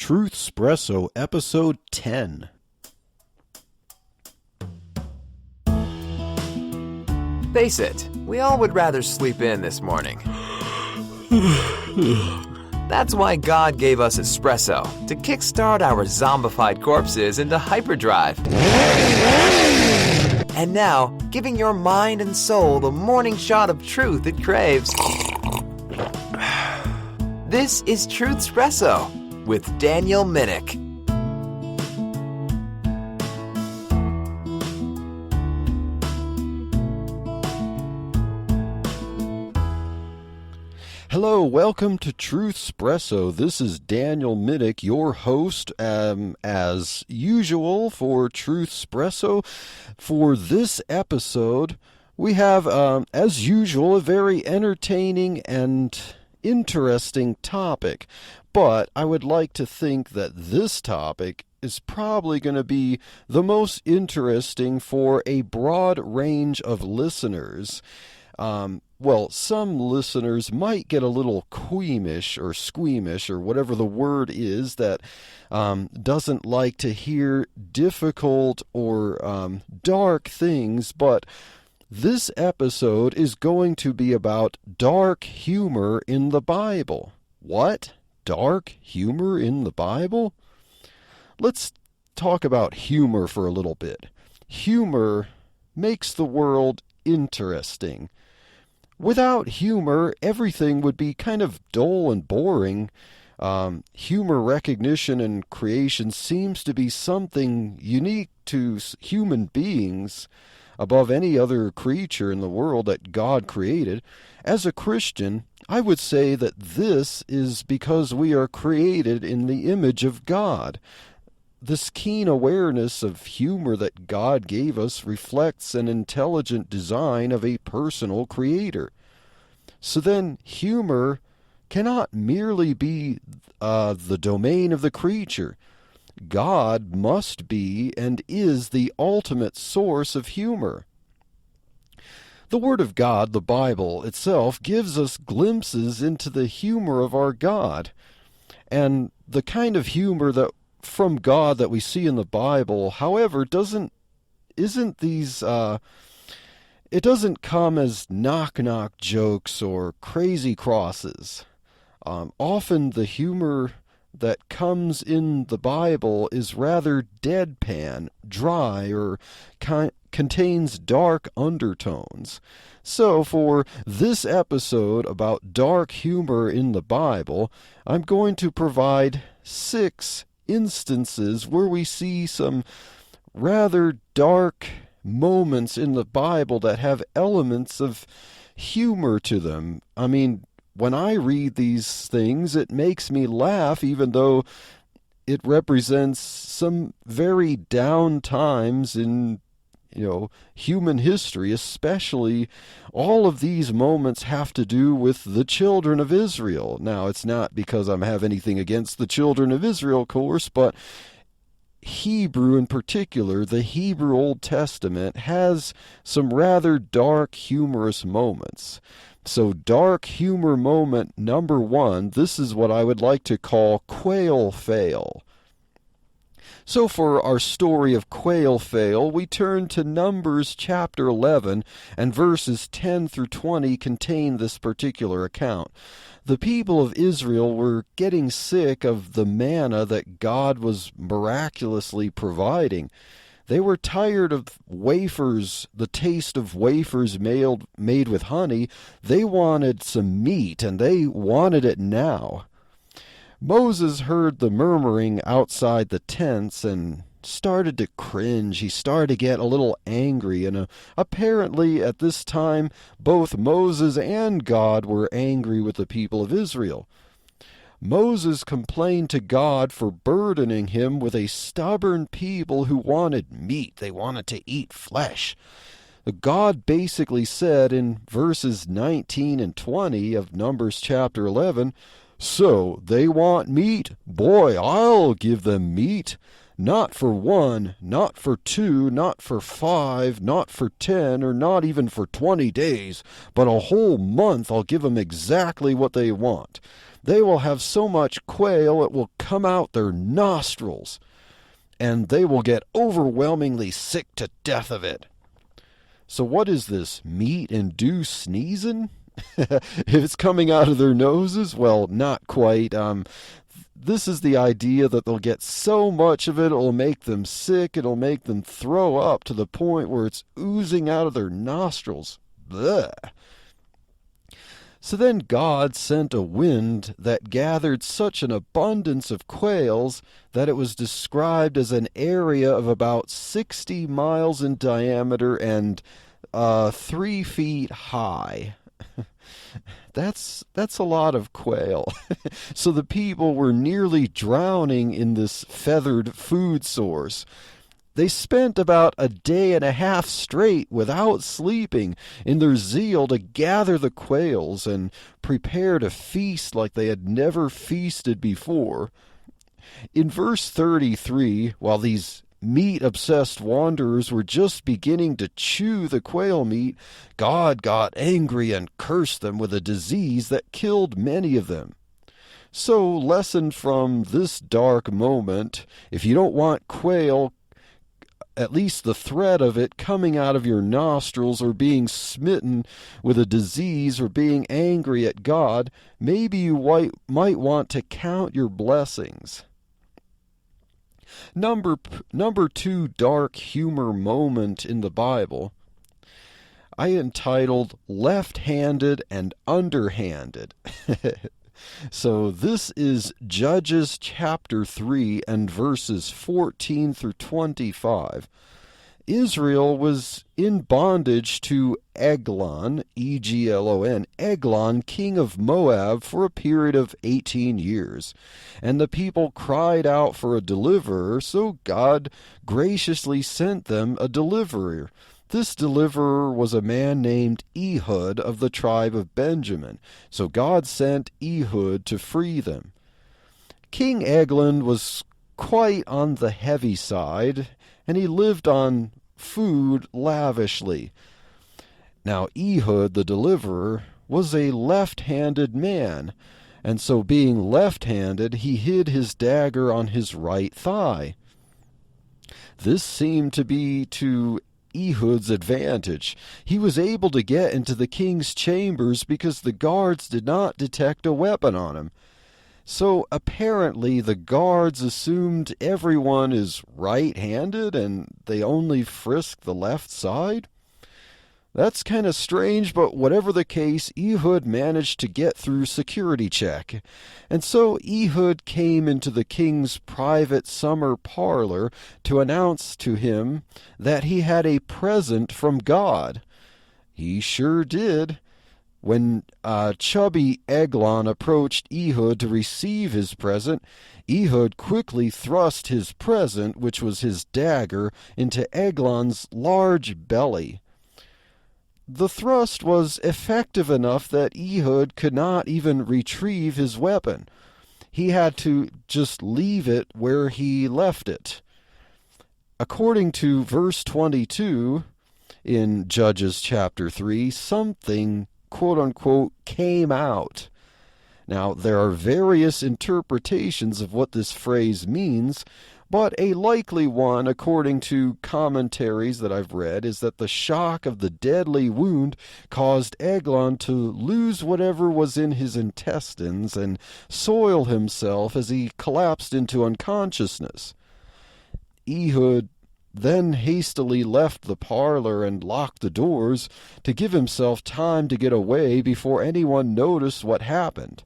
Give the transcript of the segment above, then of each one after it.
Truthspresso, Episode 10. Face it, we all would rather sleep in this morning. That's why God gave us espresso, to kickstart our zombified corpses into hyperdrive. And now, giving your mind and soul the morning shot of truth it craves. This is Truthspresso with Daniel Minnick. Hello, welcome to Truthspresso. This is Daniel Minnick, your host, as usual for Truthspresso. For this episode, we have, as usual, a very entertaining and interesting topic. But I would like to think that this topic is probably going to be the most interesting for a broad range of listeners. Well, some listeners might get a little queamish or squeamish or whatever the word is that doesn't like to hear difficult or dark things, but this episode is going to be about dark humor in the Bible. What? Dark humor in the Bible? Let's talk about humor for a little bit. Humor makes the world interesting. Without humor, everything would be kind of dull and boring. Humor recognition and creation seems to be something unique to human beings above any other creature in the world that God created. As a Christian, I would say that this is because we are created in the image of God. This keen awareness of humor that God gave us reflects an intelligent design of a personal creator. So then, humor cannot merely be the domain of the creature. God must be and is the ultimate source of humor. The Word of God, the Bible itself, gives us glimpses into the humor of our God. And the kind of humor that from God that we see in the Bible, however, it doesn't come as knock-knock jokes or crazy crosses. Often the humor that comes in the Bible is rather deadpan, dry, or contains dark undertones. So for this episode about dark humor in the Bible, I'm going to provide 6 instances where we see some rather dark moments in the Bible that have elements of humor to them. I mean, when I read these things, it makes me laugh, even though it represents some very down times in, human history. Especially, all of these moments have to do with the children of Israel. Now, it's not because I have anything against the children of Israel, of course, but Hebrew in particular, the Hebrew Old Testament, has some rather dark, humorous moments. So dark humor moment number 1, this is what I would like to call Quail Fail. So for our story of Quail Fail, we turn to Numbers chapter 11, and verses 10 through 20 contain this particular account. The people of Israel were getting sick of the manna that God was miraculously providing. They were tired of wafers, the taste of wafers made with honey. They wanted some meat, and they wanted it now. Moses heard the murmuring outside the tents and started to cringe. He started to get a little angry, and apparently at this time both Moses and God were angry with the people of Israel. Moses complained to God for burdening him with a stubborn people who wanted meat. They wanted to eat flesh. God basically said in verses 19 and 20 of Numbers chapter 11, "So they want meat? Boy, I'll give them meat. Not for 1, not for 2, not for 5, not for 10, or not even for 20 days, but a whole month I'll give them exactly what they want." They will have so much quail it will come out their nostrils, and they will get overwhelmingly sick to death of it. So what is this, meat-induced sneezing? If it's coming out of their noses, well, not quite. This is the idea that they'll get so much of it, it'll make them sick, it'll make them throw up to the point where it's oozing out of their nostrils. Blech. So then God sent a wind that gathered such an abundance of quails that it was described as an area of about 60 miles in diameter and 3 feet high. That's a lot of quail. So the people were nearly drowning in this feathered food source. They spent about a day and a half straight without sleeping in their zeal to gather the quails and prepare to feast like they had never feasted before. In verse 33, while these meat-obsessed wanderers were just beginning to chew the quail meat, God got angry and cursed them with a disease that killed many of them. So, lesson from this dark moment: if you don't want quail, at least the threat of it coming out of your nostrils, or being smitten with a disease, or being angry at God, maybe you might want to count your blessings. Number 2 dark humor moment in the Bible, I entitled Left-Handed and Underhanded. So this is Judges chapter 3 and verses 14 through 25. Israel was in bondage to Eglon, Eglon, Eglon, king of Moab, for a period of 18 years. And the people cried out for a deliverer, so God graciously sent them a deliverer. This deliverer was a man named Ehud of the tribe of Benjamin. So God sent Ehud to free them. King Eglon was quite on the heavy side, and he lived on food lavishly. Now Ehud, the deliverer, was a left-handed man, and so being left-handed, he hid his dagger on his right thigh. This seemed to be to Ehud's advantage. He was able to get into the king's chambers because the guards did not detect a weapon on him. So apparently the guards assumed everyone is right-handed and they only frisk the left side. That's kind of strange, but whatever the case, Ehud managed to get through security check. And so Ehud came into the king's private summer parlor to announce to him that he had a present from God. He sure did. When chubby Eglon approached Ehud to receive his present, Ehud quickly thrust his present, which was his dagger, into Eglon's large belly. The thrust was effective enough that Ehud could not even retrieve his weapon. He had to just leave it where he left it. According to verse 22 in Judges chapter 3, something, quote-unquote, came out. Now, there are various interpretations of what this phrase means, but a likely one, according to commentaries that I've read, is that the shock of the deadly wound caused Eglon to lose whatever was in his intestines and soil himself as he collapsed into unconsciousness. Ehud then hastily left the parlor and locked the doors to give himself time to get away before anyone noticed what happened.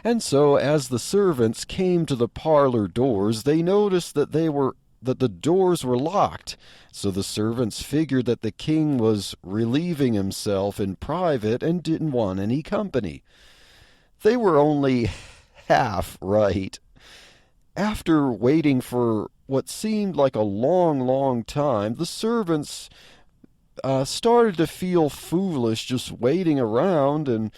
And so, as the servants came to the parlor doors, they noticed that the doors were locked. So the servants figured that the king was relieving himself in private and didn't want any company. They were only half right. After waiting for what seemed like a long, long time, the servants started to feel foolish just waiting around, and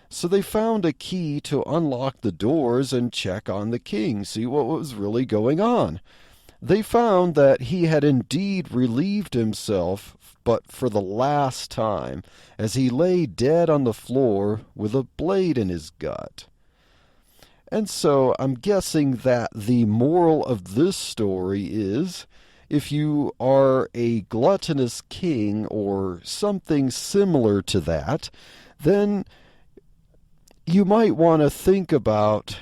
so they found a key to unlock the doors and check on the king, see what was really going on. They found that he had indeed relieved himself, but for the last time, as he lay dead on the floor with a blade in his gut. And so I'm guessing that the moral of this story is, if you are a gluttonous king or something similar to that, then you might want to think about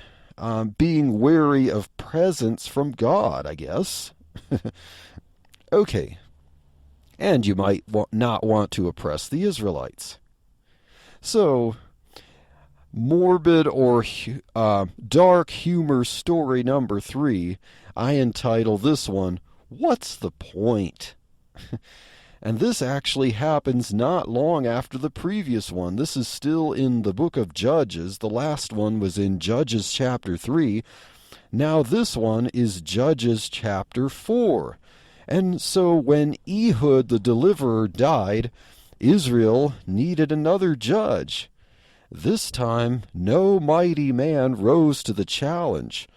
being wary of presents from God, I guess. Okay. And you might not want to oppress the Israelites. So, morbid or dark humor story number 3, I entitle this one, What's the Point? And this actually happens not long after the previous one. This is still in the book of Judges. The last one was in Judges chapter 3. Now this one is Judges chapter 4. And so when Ehud the deliverer died, Israel needed another judge. This time, no mighty man rose to the challenge.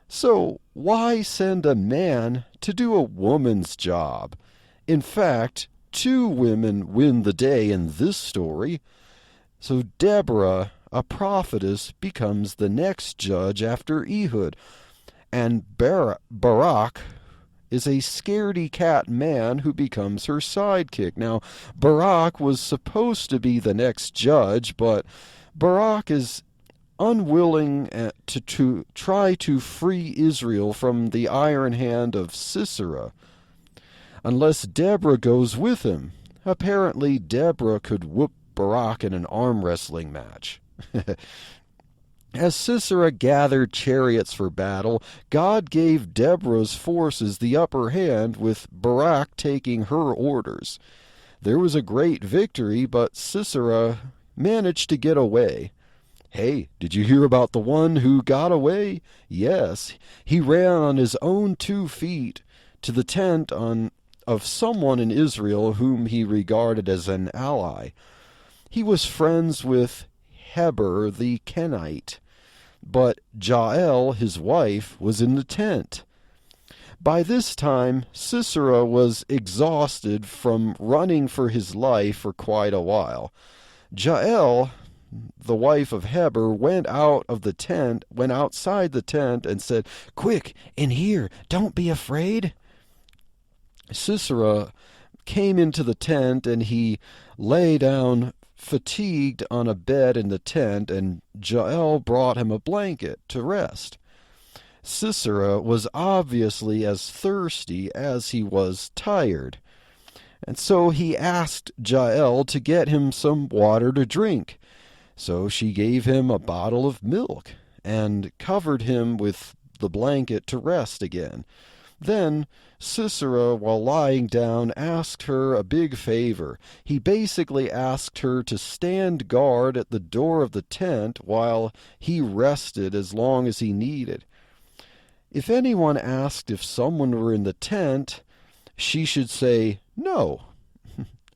So why send a man to do a woman's job? In fact, 2 women win the day in this story. So Deborah, a prophetess, becomes the next judge after Ehud. And Barak is a scaredy-cat man who becomes her sidekick. Now, Barak was supposed to be the next judge, but Barak is unwilling to try to free Israel from the iron hand of Sisera, unless Deborah goes with him. Apparently, Deborah could whoop Barak in an arm wrestling match. As Sisera gathered chariots for battle, God gave Deborah's forces the upper hand, with Barak taking her orders. There was a great victory, but Sisera managed to get away. Hey, did you hear about the one who got away? Yes, he ran on his own 2 feet to the tent of someone in Israel whom he regarded as an ally. He was friends with Heber the Kenite, but Jael, his wife, was in the tent. By this time, Sisera was exhausted from running for his life for quite a while. Jael, the wife of Heber, went outside the tent and said, "Quick, in here, don't be afraid." Sisera came into the tent, and he lay down fatigued on a bed in the tent, and Jael brought him a blanket to rest. Sisera was obviously as thirsty as he was tired, and so he asked Jael to get him some water to drink. So she gave him a bottle of milk and covered him with the blanket to rest again. Then Sisera, while lying down, asked her a big favor. He basically asked her to stand guard at the door of the tent while he rested as long as he needed. If anyone asked if someone were in the tent, she should say, "No."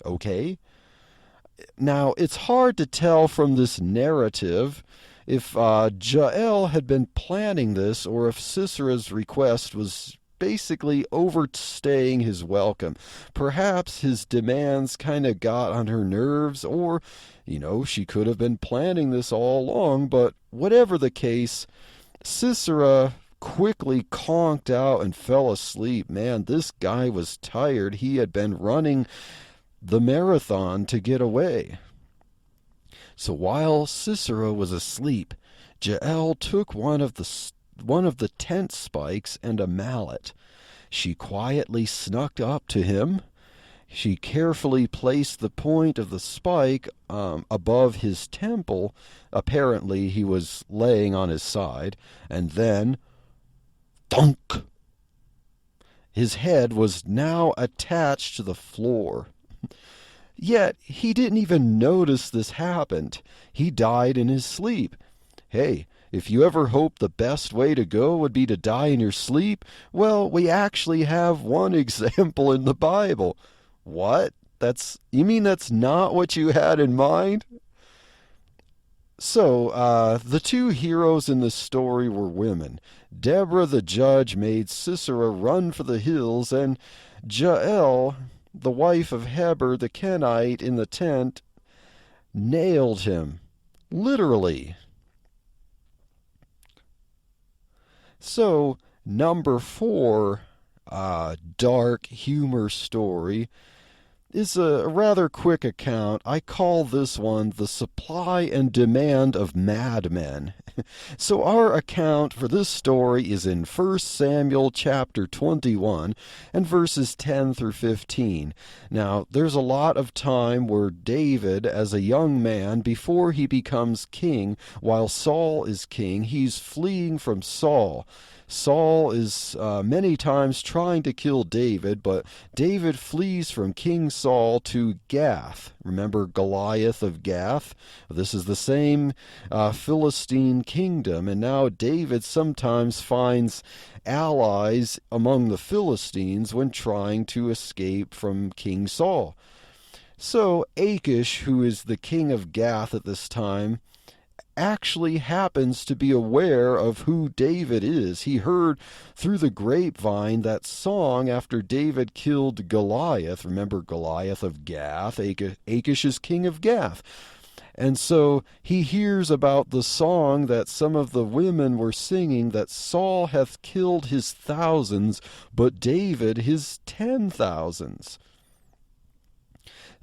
Okay. Now, it's hard to tell from this narrative if Jael had been planning this or if Sisera's request was basically overstaying his welcome. Perhaps his demands kind of got on her nerves, or, she could have been planning this all along. But whatever the case, Sisera quickly conked out and fell asleep. Man, this guy was tired. He had been running the marathon to get away. So while Sisera was asleep, Jael took one of the tent spikes and a mallet. She quietly snuck up to him. She carefully placed the point of the spike above his temple. Apparently he was laying on his side. And then, thunk! His head was now attached to the floor. Yet he didn't even notice this happened. He died in his sleep. Hey, if you ever hoped the best way to go would be to die in your sleep, well, we actually have one example in the Bible. What? You mean that's not what you had in mind? So, the two heroes in this story were women. Deborah the judge made Sisera run for the hills, and Jael, the wife of Heber the Kenite in the tent, nailed him. Literally. So, number 4, dark humor story is a rather quick account. I call this one the supply and demand of madmen. So our account for this story is in 1 Samuel chapter 21 and verses 10 through 15. Now, there's a lot of time where David, as a young man, before he becomes king, while Saul is king, he's fleeing from Saul. Saul is many times trying to kill David, but David flees from King Saul to Gath. Remember Goliath of Gath? This is the same Philistine kingdom, and now David sometimes finds allies among the Philistines when trying to escape from King Saul. So Achish, who is the king of Gath at this time, actually happens to be aware of who David is. He heard through the grapevine that song after David killed Goliath. Remember Goliath of Gath? Achish is king of Gath. And so he hears about the song that some of the women were singing, that Saul hath killed his thousands, but David his 10,000s.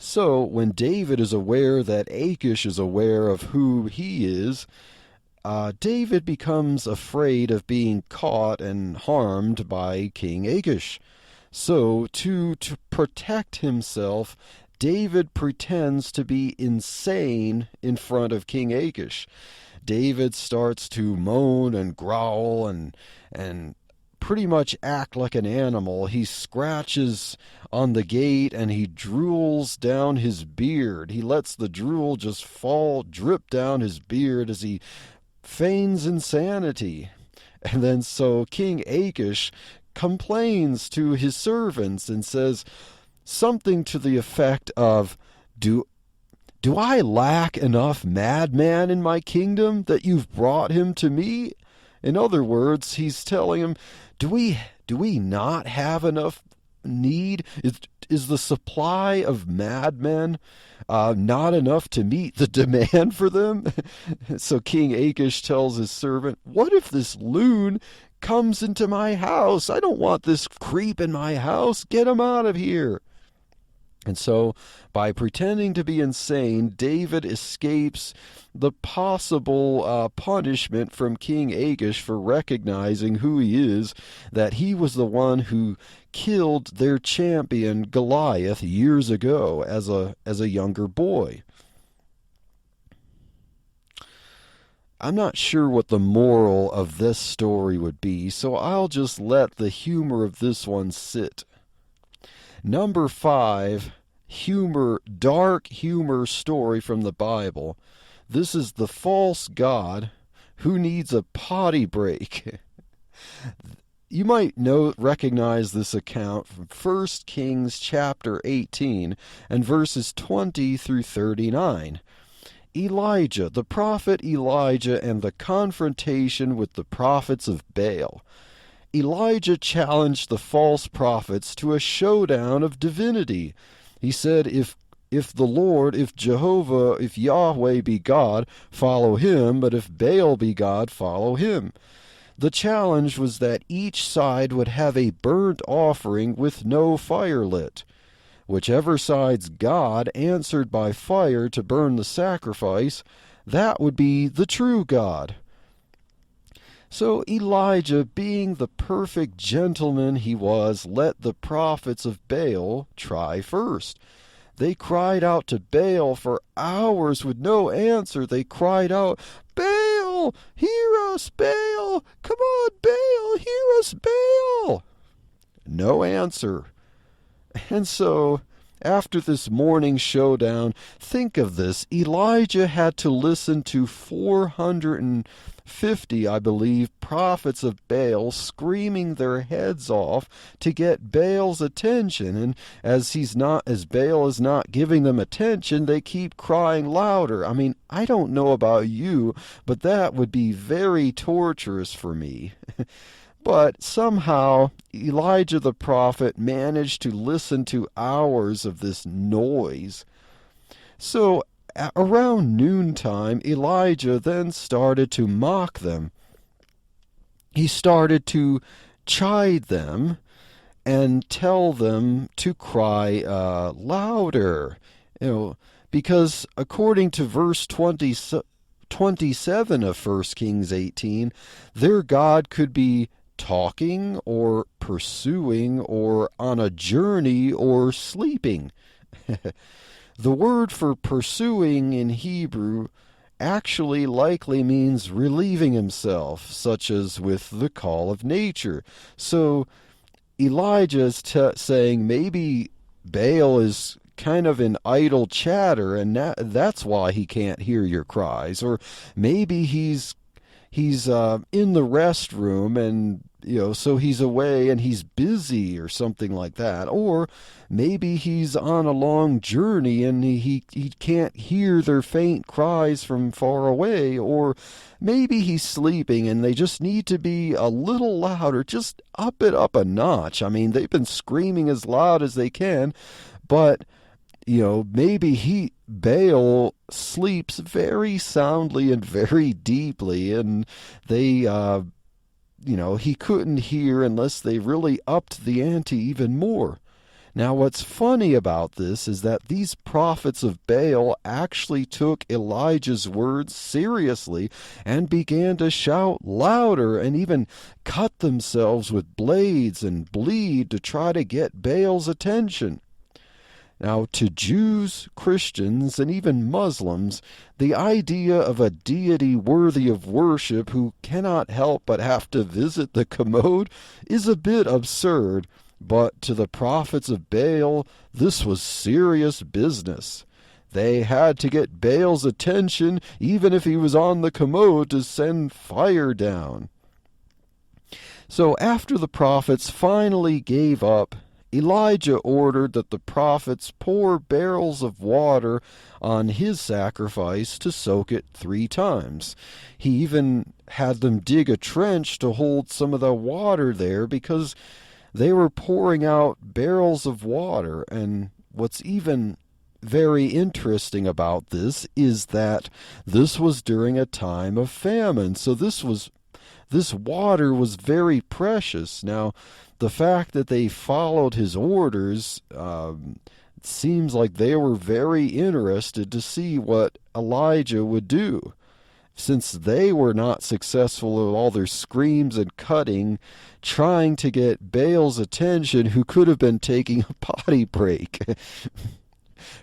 So when David is aware that Achish is aware of who he is, David becomes afraid of being caught and harmed by King Achish. So to protect himself, David pretends to be insane in front of King Achish. David starts to moan and growl and pretty much act like an animal. He scratches on the gate and he drools down his beard. He lets the drool just drip down his beard as he feigns insanity. And then so King Achish complains to his servants and says something to the effect of, Do I lack enough madman in my kingdom that you've brought him to me? In other words, he's telling him, do we not have enough need? Is the supply of madmen not enough to meet the demand for them? So King Achish tells his servant, what if this loon comes into my house? I don't want this creep in my house. Get him out of here. And so, by pretending to be insane, David escapes the possible punishment from King Achish for recognizing who he is, that he was the one who killed their champion Goliath years ago as a younger boy. I'm not sure what the moral of this story would be, so I'll just let the humor of this one sit. Number 5, dark humor story from the Bible. This is the false god who needs a potty break. You might recognize this account from 1 Kings chapter 18 and verses 20 through 39. Elijah, the prophet Elijah, and the confrontation with the prophets of Baal. Elijah challenged the false prophets to a showdown of divinity. He said, if Jehovah, if Yahweh be God, follow him, but if Baal be God, follow him. The challenge was that each side would have a burnt offering with no fire lit. Whichever side's God answered by fire to burn the sacrifice, that would be the true God. So Elijah, being the perfect gentleman he was, let the prophets of Baal try first. They cried out to Baal for hours with no answer. They cried out, Baal, hear us, Baal! Come on, Baal, hear us, Baal! No answer. And so After this morning showdown, think of this. Elijah had to listen to 450, I believe, prophets of Baal screaming their heads off to get Baal's attention. And as Baal is not giving them attention, they keep crying louder. I mean, I don't know about you, but that would be very torturous for me. But somehow Elijah the prophet managed to listen to hours of this noise. So around noontime, Elijah then started to mock them. He started to chide them and tell them to cry louder. Because according to verse 27 of 1 Kings 18, their God could be talking or pursuing or on a journey or sleeping. The word for pursuing in Hebrew actually likely means relieving himself, such as with the call of nature. So Elijah is saying maybe Baal is kind of in idle chatter, and that's why he can't hear your cries. Or maybe he's in the restroom, and so he's away and he's busy or something like that. Or maybe he's on a long journey and he can't hear their faint cries from far away. Or maybe he's sleeping and they just need to be a little louder, just up it up a notch. I mean, they've been screaming as loud as they can, but maybe Baal sleeps very soundly and very deeply, and they, he couldn't hear unless they really upped the ante even more. Now, what's funny about this is that these prophets of Baal actually took Elijah's words seriously and began to shout louder and even cut themselves with blades and bleed to try to get Baal's attention. Now, to Jews, Christians, and even Muslims, the idea of a deity worthy of worship who cannot help but have to visit the commode is a bit absurd, but to the prophets of Baal, this was serious business. They had to get Baal's attention even if he was on the commode to send fire down. So after the prophets finally gave up, Elijah ordered that the prophets pour barrels of water on his sacrifice to soak it 3 times. He even had them dig a trench to hold some of the water there because they were pouring out barrels of water. And what's even very interesting about this is that this was during a time of famine. So this water was very precious. Now, the fact that they followed his orders seems like they were very interested to see what Elijah would do. Since they were not successful with all their screams and cutting, trying to get Baal's attention, who could have been taking a potty break.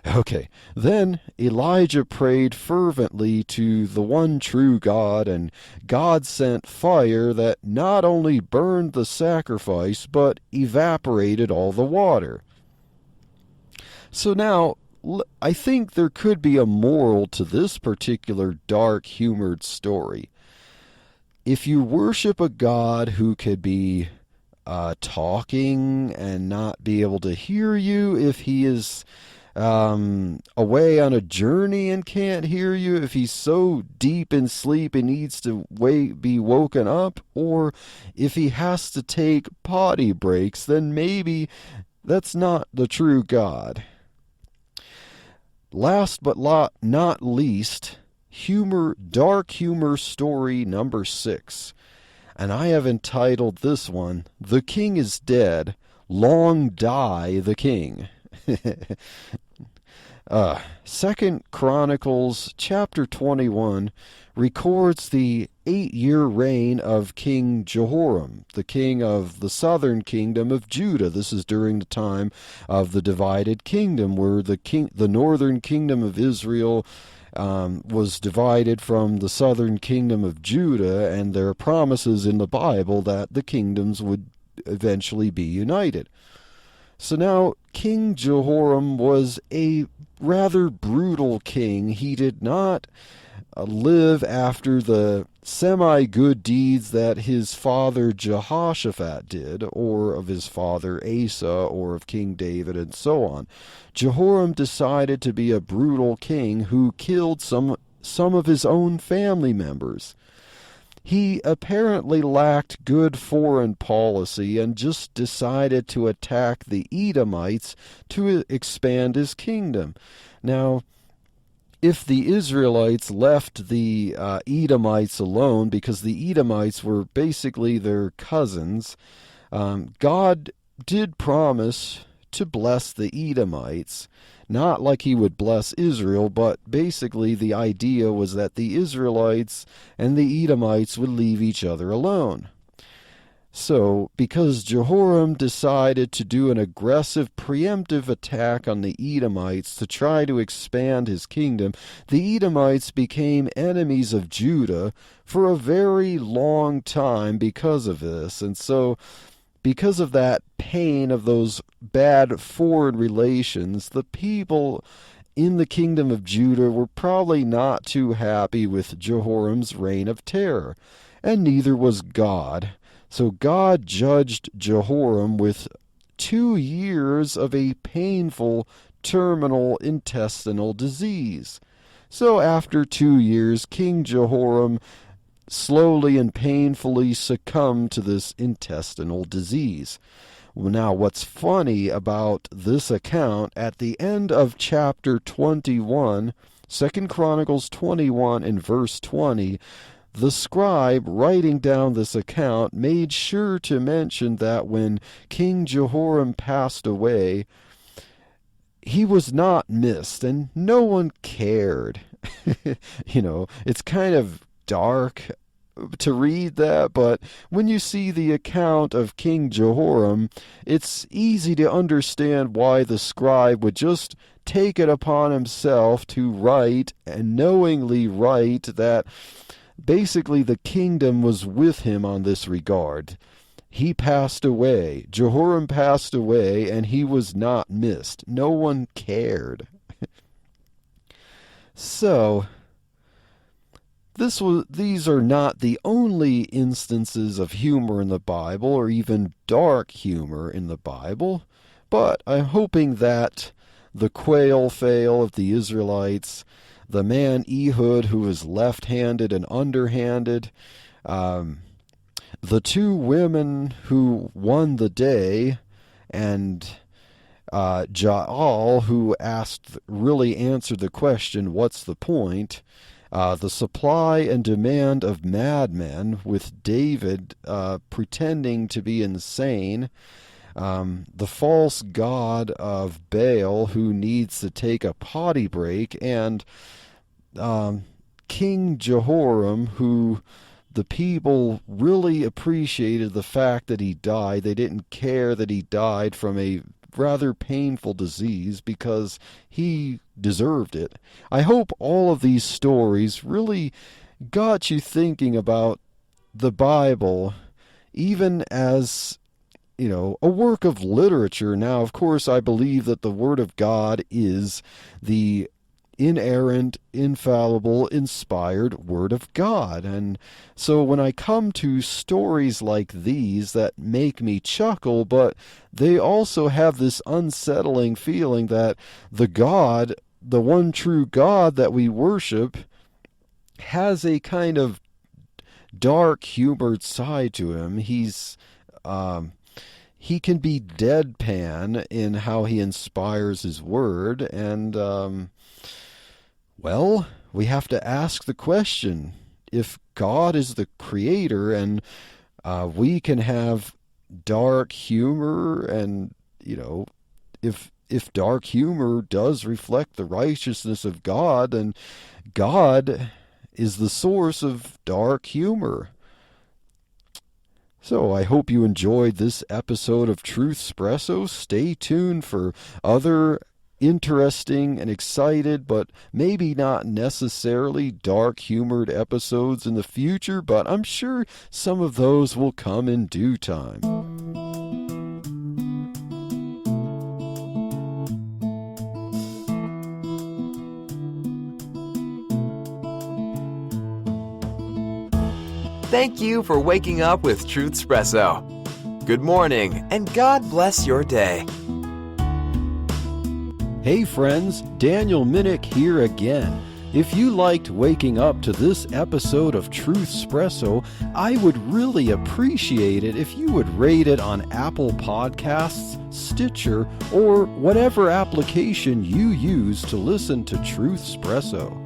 Okay, then Elijah prayed fervently to the one true God, and God sent fire that not only burned the sacrifice, but evaporated all the water. So now, I think there could be a moral to this particular dark-humored story. If you worship a God who could be talking and not be able to hear you, if he is away on a journey and can't hear you, if he's so deep in sleep and needs to be woken up, or if he has to take potty breaks, then maybe that's not the true God. Last but not least, dark humor story number 6. And I have entitled this one, "The King is Dead, Long Die the King." 2 Chronicles chapter 21 records the 8-year reign of King Jehoram, the king of the southern kingdom of Judah. This is during the time of the divided kingdom, where the northern kingdom of Israel was divided from the southern kingdom of Judah, and there are promises in the Bible that the kingdoms would eventually be united. So now King Jehoram was a rather brutal king. He did not live after the semi-good deeds that his father Jehoshaphat did, or of his father Asa, or of King David, and so on. Jehoram decided to be a brutal king who killed some of his own family members. He apparently lacked good foreign policy and just decided to attack the Edomites to expand his kingdom. Now, if the Israelites left the Edomites alone, because the Edomites were basically their cousins, God did promise to bless the Edomites. Not like he would bless Israel, but basically the idea was that the Israelites and the Edomites would leave each other alone. So, because Jehoram decided to do an aggressive preemptive attack on the Edomites to try to expand his kingdom, the Edomites became enemies of Judah for a very long time because of this. And so, because of that pain of those bad foreign relations, the people in the kingdom of Judah were probably not too happy with Jehoram's reign of terror, and neither was God. So God judged Jehoram with 2 years of a painful terminal intestinal disease. So after 2 years, King Jehoram slowly and painfully succumbed to this intestinal disease. Now, what's funny about this account, at the end of chapter 21, 2 Chronicles 21 and verse 20, the scribe writing down this account made sure to mention that when King Jehoram passed away, he was not missed, and no one cared. It's kind of dark to read that, but when you see the account of King Jehoram, it's easy to understand why the scribe would just take it upon himself to write, and knowingly write, that basically the kingdom was with him on this regard. He passed away. Jehoram passed away, and he was not missed. No one cared. So, these are not the only instances of humor in the Bible, or even dark humor in the Bible, but I'm hoping that the Quail Fail of the Israelites, the man Ehud who was left-handed and underhanded, the 2 women who won the day, and Jaal, who really answered the question, what's the point? The supply and demand of madmen, with David pretending to be insane. The false god of Baal, who needs to take a potty break, and King Jehoram, who the people really appreciated the fact that he died. They didn't care that he died from a rather painful disease because he deserved it. I hope all of these stories really got you thinking about the Bible, even as, a work of literature. Now, of course, I believe that the Word of God is the inerrant, infallible, inspired Word of God. And so when I come to stories like these that make me chuckle, but they also have this unsettling feeling that the one true God that we worship, has a kind of dark, humored side to him. He can be deadpan in how he inspires his word, and well, we have to ask the question, if God is the creator and we can have dark humor, and, if dark humor does reflect the righteousness of God, then God is the source of dark humor. So I hope you enjoyed this episode of Truthspresso. Stay tuned for other interesting and excited, but maybe not necessarily dark-humored episodes in the future, but I'm sure some of those will come in due time. Thank you for waking up with Truthspresso. Good morning, and God bless your day. Hey friends, Daniel Minnick here again. If you liked waking up to this episode of Truthspresso, I would really appreciate it if you would rate it on Apple Podcasts, Stitcher, or whatever application you use to listen to Truthspresso.